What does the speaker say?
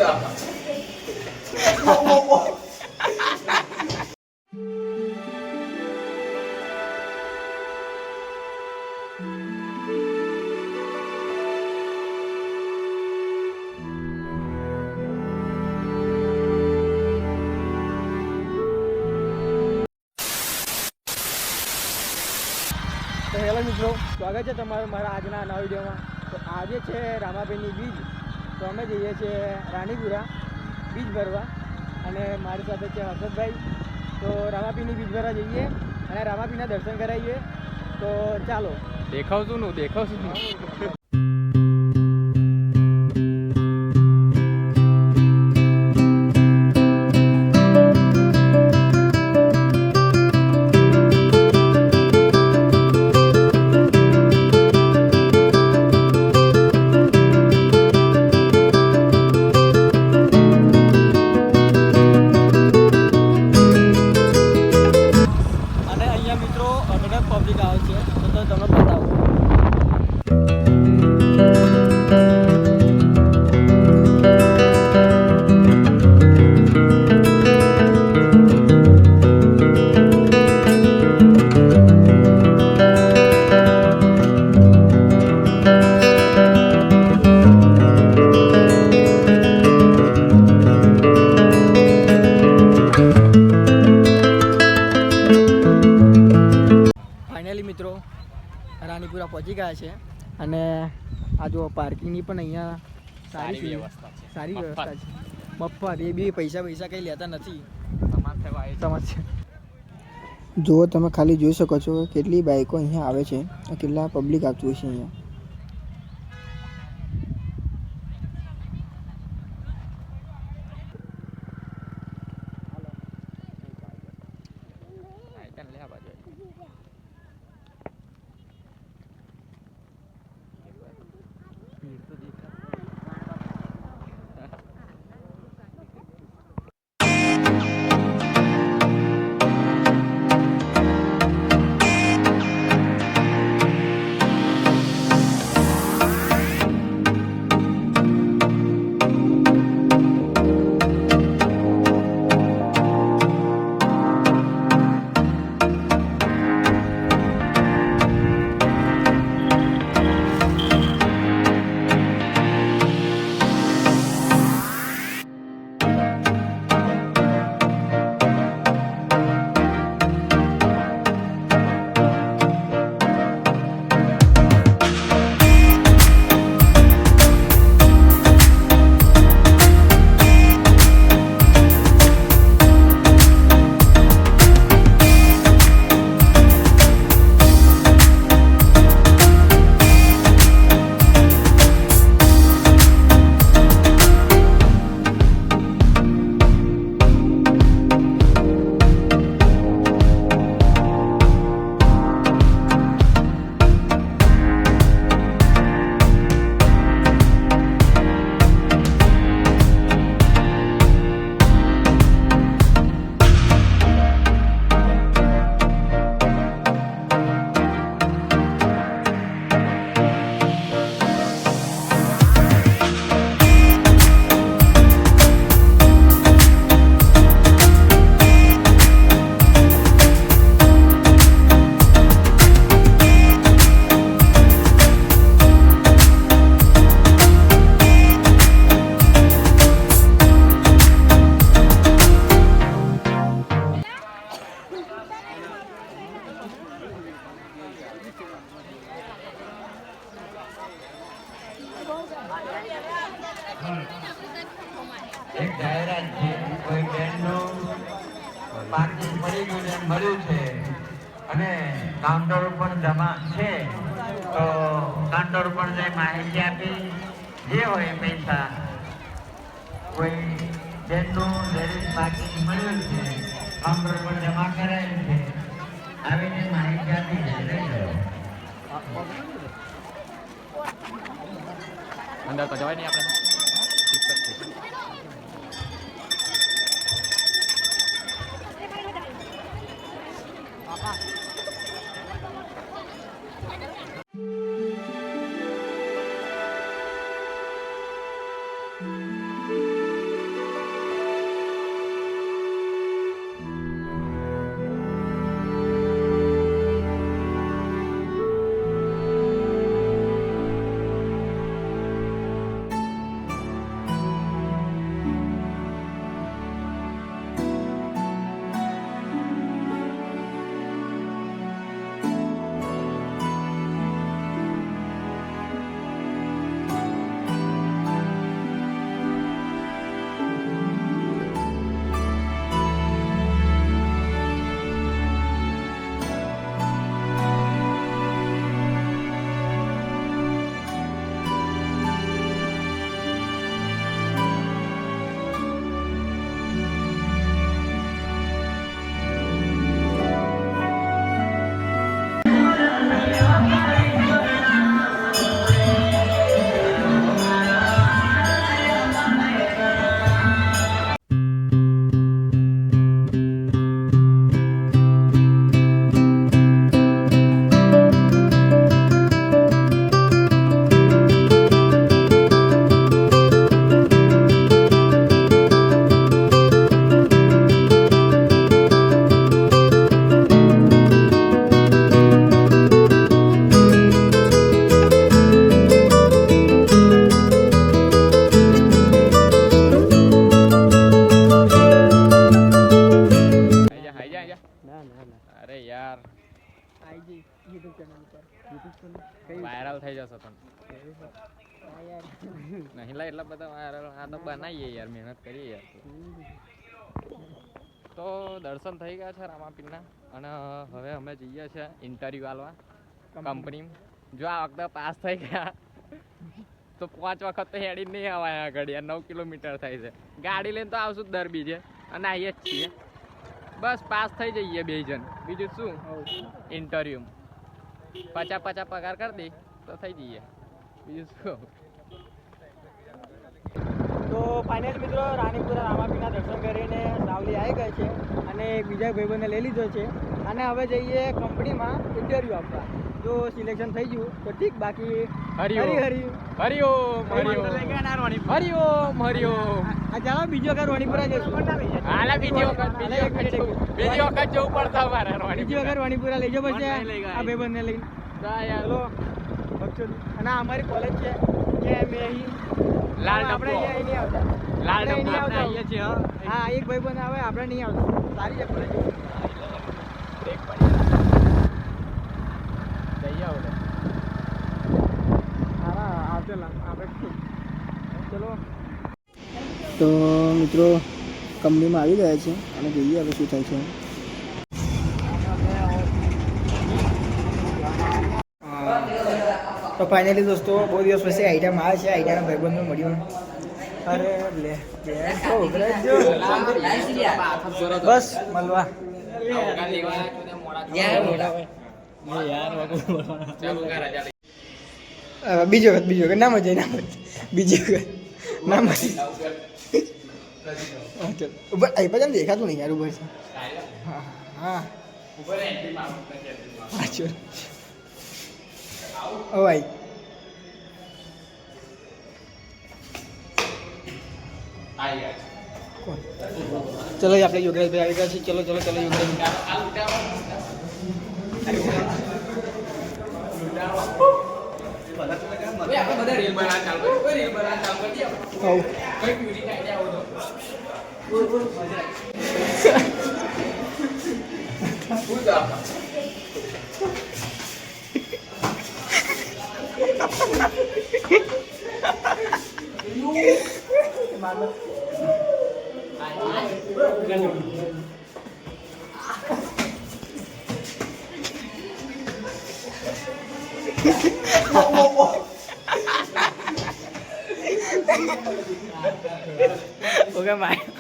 તો હેલો મિત્રો, સ્વાગત છે તમારું મારા આજના નવા વિડીયોમાં. તો આજે છે રામાભાઈની બીજ. તો અમે જઈએ છીએ રાણીપુરા બીજ ભરવા અને મારી સાથે છે હર્ષદભાઈ. તો રામાપીની બીજ ભરવા જઈએ અને રામાપીના દર્શન કરાવીએ. તો ચાલો દેખાવશું નું. પબ્લિક આવે છે તો તમે બતાવો. મિત્રો રાણીપુરા પહોંચી ગયા છે અને આ જો પાર્કિંગની પણ અહીંયા સારી વ્યવસ્થા છે. મફત એ બી પૈસા કંઈ લેતા નથી. જો તમે ખાલી જોઈ શકો છો કેટલી બાઈકો અહીંયા આવે છે, કેટલા પબ્લિક આવતું છે અહીંયા. એક જાહેરાત છે, કોઈ ટ્રેનનું પાર્કિંગ પડી ગયું એમ મળ્યું છે અને કાઉન્ટર ઉપર જમા છે, તો કાઉન્ટર ઉપર જઈ માહિતી આપી જે હોય પૈસા કોઈ ટ્રેનનું લેડીઝ પાર્કિંગ મળ્યું છે કાઉન્ટર ઉપર જમા કરાયેલ છે, આવીને માહિતી આપી લઈ ગયો. અંદર તો જવાય નહીં આપણે. નહીં લા એટલા બધા આ તો બનાવીએ યાર મહેનત કરીએ યાર તો દર્શન થઈ ગયા છે રામાપીરના અને હવે અમે જઈએ છીએ ઇન્ટરવ્યૂ આલવા કંપની જો આ વખતે પાસ થઈ ગયા તો 5 વખત તો હેડી નહીં આવાય આગળ યાર 9 કિલોમીટર થાય છે ગાડી લઈને તો આવશું જ દર બીજે અને આવીએ જ છીએ બસ પાસ થઈ જઈએ 2 જણ બીજું શું ઇન્ટરવ્યૂ 50 પગાર કરી દે તો થઈ જઈએ બીજું શું તો ફાઇનલ મિત્રો રાણીપુરા રામાપીરના દર્શન કરીને સાવલી આવી ગયા છે અને એક બીજા ભાઈબંધને લઈ લીધો છે અને હવે જઈએ કંપનીમાં ઇન્ટરવ્યૂ આપવા જો સિલેક્શન થઈ ગયું તો ઠીક બાકી હરિઓમ. હરિઓમ હરિઓમ આ ચાલો બીજો વખત રાણીપુરા જઈશું હાલા બીજી વખત જવું પડશે અમારે બીજી વખત રાણીપુરા લઈ જાઓ પછી મને લઈ ગયા. આ ભાઈબંધને લઈને ચલો અને આ અમારી કોલેજ છે કે મેં અહીં લાલ આપણે ડબ્બો. અહીંયા નહીં આવતા લાલ આપણે ડબ્બો નહીં આપણે આવતા. આવીએ છીએ હા એક ભાઈબંધ આવે આપણે નહીં આવતા સારી છે કોલેજ જઈએ હવે હા આવતેલા આપણે ચલો તો મિત્રો કંપનીમાં આવી ગયા છે અને જોઈએ હવે શું થાય છે તો ફાઇનલી દોસ્તો બહુ દિવસ પછી આઈડિયા આવે છે આઈડિયાના ભાઈબંધો મળ્યો અરે લે બસ મળવા બીજી વખત ના મજા ના મજા બીજી વખત ના મજા અહીં પછી દેખાતું નહીં યાર ઉભર છે હા હા ચલો ઓ ભાઈ ચલો આપણે યોગેશભાઈ આવી ગયા છે ચલો ચલો ચલો યોગેશ ઓકે બાય